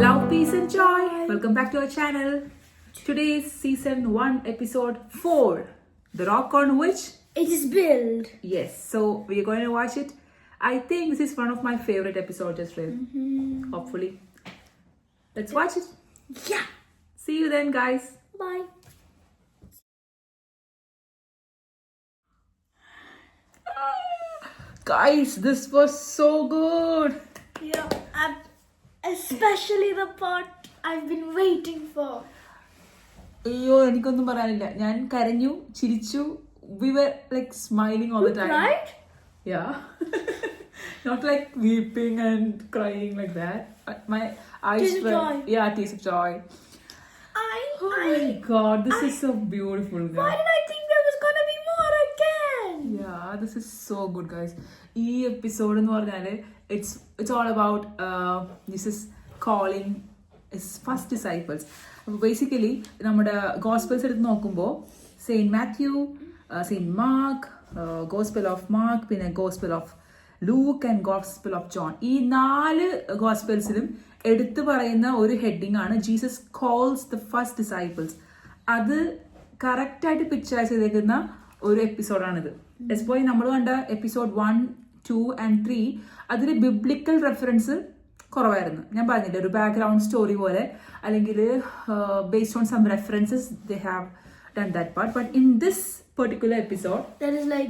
Love, peace and joy. Welcome back to our channel. Today is season 1, episode 4. The rock on which it is built. Yes, so we are going to watch it. I think this is one of my favorite episodes, Israel. Hopefully. Let's watch it. Yeah. See you then, guys. Bye. Guys, this was so good. Yeah, and especially the part I've been waiting for. അയ്യോ എനിക്കൊന്നും പറയാനില്ല ഞാൻ കരഞ്ഞു ചിരിച്ചു we were like smiling all the time. Right? Yeah. Not like weeping and crying like that. My eyes Tears of were joy. Yeah, tears of joy. Oh my god, this is so beautiful. Why did I think there was gonna be more again? Yeah, this is so good, guys. ഈ episode എന്ന് പറഞ്ഞാൽ it's all about Jesus calling his first disciples. അപ്പോൾ basically നമ്മുടെ gospels എടുത്ത് നോക്കുമ്പോൾ saint Matthew, saint Mark, gospel of Mark, പിന്നെ gospel of Luke and gospel of John, ഈ 4 ഗോസ്പൽസിലും എടുത്തു പറയുന്ന ഒരു ഹെഡിങ് ആണ് Jesus calls the first disciples. അത് കറക്റ്റായിട്ട് പിക്ചറൈസ് ചെയ്തേക്കുന്ന ഒരു എപ്പിസോഡാണിത്. എസ്പോയി നമ്മൾ കണ്ട എപ്പിസോഡ് 1, 2 and 3 അതിൽ ബിബ്ലിക്കൽ റെഫറൻസ് കുറവായിരുന്നു. ഞാൻ പറഞ്ഞില്ല, ഒരു ബാക്ക്ഗ്രൗണ്ട് സ്റ്റോറി പോലെ, അല്ലെങ്കിൽ based on some references they have done that part. But in this particular episode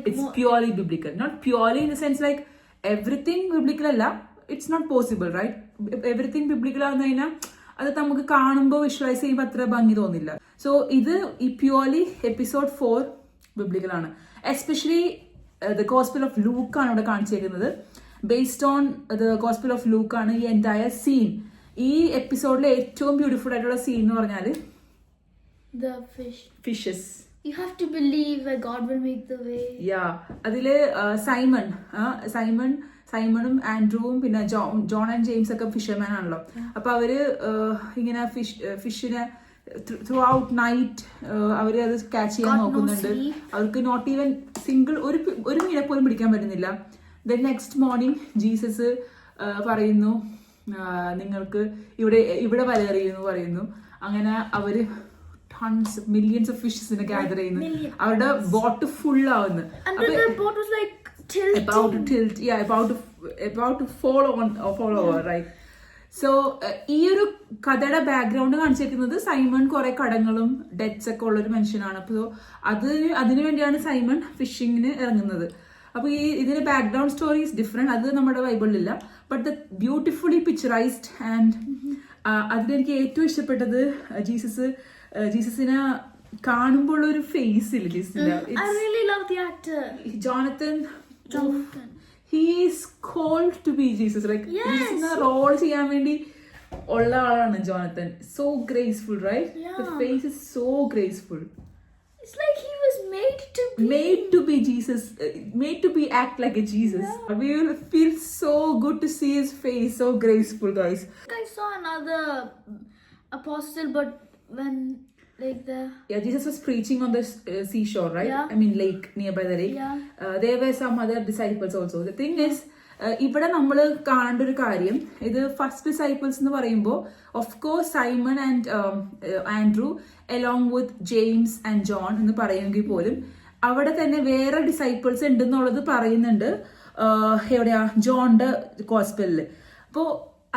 it's purely biblical. Not purely in the sense like everything biblical അല്ല, it's not possible, right? Everything biblical ആണെന്ന് കഴിഞ്ഞാൽ അത് നമുക്ക് കാണുമ്പോൾ visualise ചെയ്യുമ്പോൾ അത്ര ഭംഗി തോന്നില്ല. സോ ഇത് ഈ പ്യൂർലി എപ്പിസോഡ് 4 ബിബ്ലിക്കലാണ്. Especially the gospel of Luke ആണ് ഇവിടെ കാണിച്ചേക്കുന്നത്. Based on the gospel of Luke ആണ് ഈ എൻറ്റയർ സീൻ. ഈ എപ്പിസോഡിലെ ഏറ്റവും ബ്യൂട്ടിഫുൾ ആയിട്ടുള്ള സീൻ എന്ന് പറഞ്ഞാൽ fishes. You have to believe that God will make the way. Yeah, അതില് സൈമണും ആൻഡ്രൂവും പിന്നെ ജോൺ ആൻഡ് ജെയിംസ് ഒക്കെ ഫിഷർമാൻ ആണല്ലോ. അപ്പൊ അവര് ഇങ്ങനെ ഫിഷിനെ ത്രൂ ഔട്ട് നൈറ്റ് അവര് അത് ക്യാച്ച് ചെയ്യാൻ നോക്കുന്നുണ്ട്. അവർക്ക് നോട്ട് ഈവൻ സിംഗിൾ ഒരു മീനെ പോലും പിടിക്കാൻ പറ്റുന്നില്ല. ദെൻ നെക്സ്റ്റ് മോർണിംഗ് ജീസസ് പറയുന്നു നിങ്ങൾക്ക് ഇവിടെ വലയെറിയുന്നു പറയുന്നു. അങ്ങനെ അവര് ടൺസ് മില്യൺസ് ഓഫ് ഫിഷസിനെ ഗ്യാദർ ചെയ്യുന്നു. അവരുടെ ബോട്ട് ഫുൾ ആവുന്നു. about to fall over, right? So ഈ ഒരു കഥയുടെ ബാക്ക്ഗ്രൗണ്ട് കാണിച്ചിരിക്കുന്നത് സൈമൺ കുറെ കടങ്ങളും ഡെറ്റ്സ് ഒക്കെ ഉള്ളൊരു മനുഷ്യനാണ്. അപ്പോൾ അതിനു വേണ്ടിയാണ് സൈമൺ ഫിഷിങ്ങിന് ഇറങ്ങുന്നത്. അപ്പോൾ ഇതിന്റെ ബാക്ക്ഗ്രൗണ്ട് സ്റ്റോറി ഈസ് ഡിഫറെന്റ്. അത് നമ്മുടെ ബൈബിളിലില്ല. But the beautifully picturised and അതിലെനിക്ക് ഏറ്റവും ഇഷ്ടപ്പെട്ടത് ജീസസിനെ കാണുമ്പോൾ ഒരു ഫേസ് ഇല്ല ജീസസിന്റെ. Jonathan. He's called to be Jesus. Like ജീസസിനെ റോൾ ചെയ്യാൻ വേണ്ടി ഉള്ള ആളാണ് ജോണത്തൻ. So graceful, right? Yeah. The face is so graceful. It's like he was made to be Jesus, made to be act like a Jesus. Yeah. We will feel so good to see his face, so graceful, guys. I saw another apostle, but when Jesus was preaching on the seashore, right? Yeah. I mean lake, nearby the lake. Yeah. There were some other disciples also. The thing is, ഇവിടെ നമ്മൾ കാണേണ്ട ഒരു കാര്യം, ഇത് first disciples എന്ന് പറയുമ്പോൾ of course Simon and Andrew along with James and John എന്ന് പറയുമെങ്കിൽ പോലും അവിടെ തന്നെ വേറെ ഡിസൈപ്പിൾസ് ഉണ്ടെന്നുള്ളത് പറയുന്നുണ്ട്. എവിടെയാ? ജോണിന്റെ ഗോസ്പലില്. അപ്പോൾ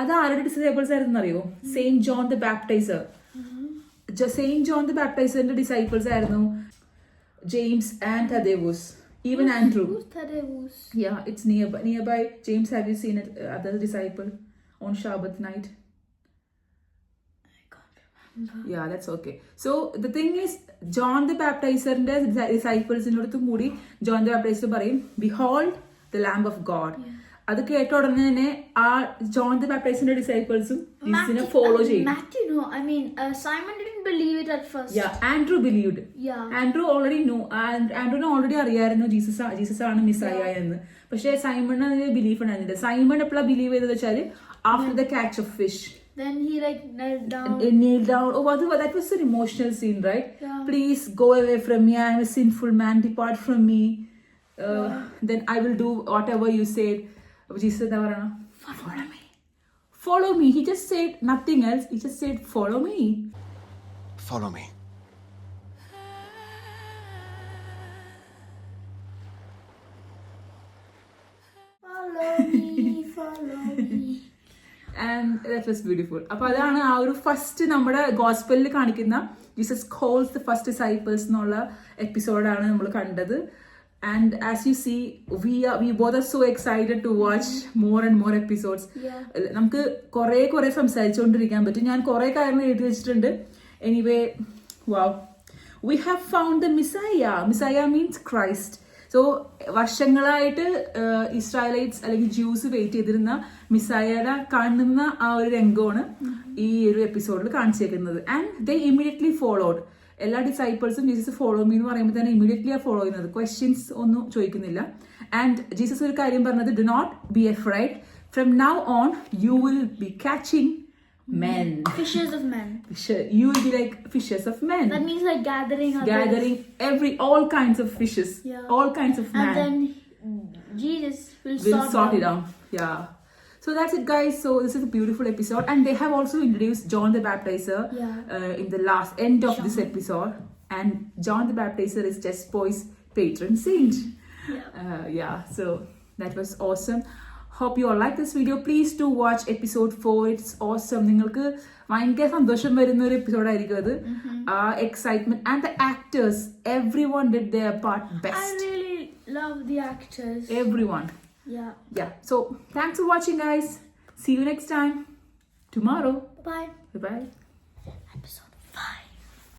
അത് ആരുടെ ഡിസൈപ്പിൾസ് ആയിരുന്നു അറിയോ? Saint John the baptiser. Saint John ദ ബാപ്റ്റൈസറിന്റെ ഡിസൈപ്പിൾസ് ആയിരുന്നു James and Thaddeus. Even Andrew. Thaddeus. Yeah, it's nearby. James, have you seen it? Other disciple on Shabbat night? I can't remember. Yeah, that's okay. So the thing is, John the Baptizer and disciples in order to moody, John the Baptizer പറയും, behold the Lamb of God. അത് കേട്ട ഉടനെ തന്നെ ആ John ദ ബാപ്റ്റൈസറിന്റെ ഡിസൈപ്പിൾസും ജീസസിനെ follow ചെയ്യും. Simon didn't believe it at first. Yeah, Andrew believed. Yeah. Andrew already knew. Andrewന് already അറിയായിരുന്നു ജീസസ് ആണ് മിസ്സായ എന്ന്. പക്ഷെ സൈമൺ അതിന് ബിലീഫ് ഉണ്ടായിരുന്നില്ല. സൈമൺ എപ്പോഴാണ് ബിലീവ് ചെയ്തത് വെച്ചാല് after the catch of fish. Then he knelt down. Oh, that was an emotional scene, right? Yeah. Please go away from me. I am a sinful man. Depart from me. Then I will do whatever you said. Jesus എന്താ പറയണ? follow me. He just said nothing else. He just said, follow me. Follow me. Follow me. And that was beautiful. അപ്പോൾ അതാണ് ആ ഒരു first നമ്മുടെ ഗോസ്പലിൽ കാണിക്കുന്ന Jesus calls the first disciples എന്നുള്ള എപ്പിസോഡാണ് നമ്മൾ കണ്ടത്. And as you see, we both are so excited to watch more and more episodes. നമുക്ക് കുറെ സംസാരിച്ചുകൊണ്ടിരിക്കാൻ പറ്റും. ഞാൻ കുറെ കാര്യങ്ങൾ എഴുതി വെച്ചിട്ടുണ്ട്. Anyway, wow. We have found the Messiah. Messiah means Christ. So വർഷങ്ങളായിട്ട് ഇസ്രായേലൈറ്റ്സ് അല്ലെങ്കിൽ ജ്യൂസ് വെയിറ്റ് ചെയ്തിരുന്ന മിസായയുടെ കാണുന്ന ആ ഒരു രംഗമാണ് ഈ ഒരു എപ്പിസോഡിൽ കാണിച്ചേക്കുന്നത്. And they immediately followed. എല്ലാ ഡിസൈപ്പിൾസും ജീസസ് ഫോളോ മീ എന്ന് പറയുമ്പോൾ തന്നെ ഇമ്മീഡിയറ്റ്ലി ആ ഫോളോ ചെയ്യുന്നത്. ക്വസ്റ്റ്യൻസ് ഒന്നും ചോദിക്കുന്നില്ല. ആൻഡ് ജീസസ് ഒരു കാര്യം പറഞ്ഞത്, do not be afraid, from now on you will be catching men. Fishers of men. You will be like fishers of men. That means like gathering all kinds of fishes. Yeah. All kinds of men. And then Jesus will sort it out. Yeah. So that's it, guys. So this is a beautiful episode, and they have also introduced John the Baptizer in the end of this episode. And John the Baptizer is Jespo's patron saint. Yeah. So that was awesome. Hope you all like this video. Please do watch episode 4. It's awesome. നിങ്ങൾക്ക് ഭയങ്കര സന്തോഷം വരുന്ന ഒരു എപ്പിസോഡായിരിക്കും അത്. Excitement and the actors, everyone did their part best. I really love the actors. Everyone. Yeah. So thanks for watching, guys. See you next time tomorrow. Bye. Bye. Episode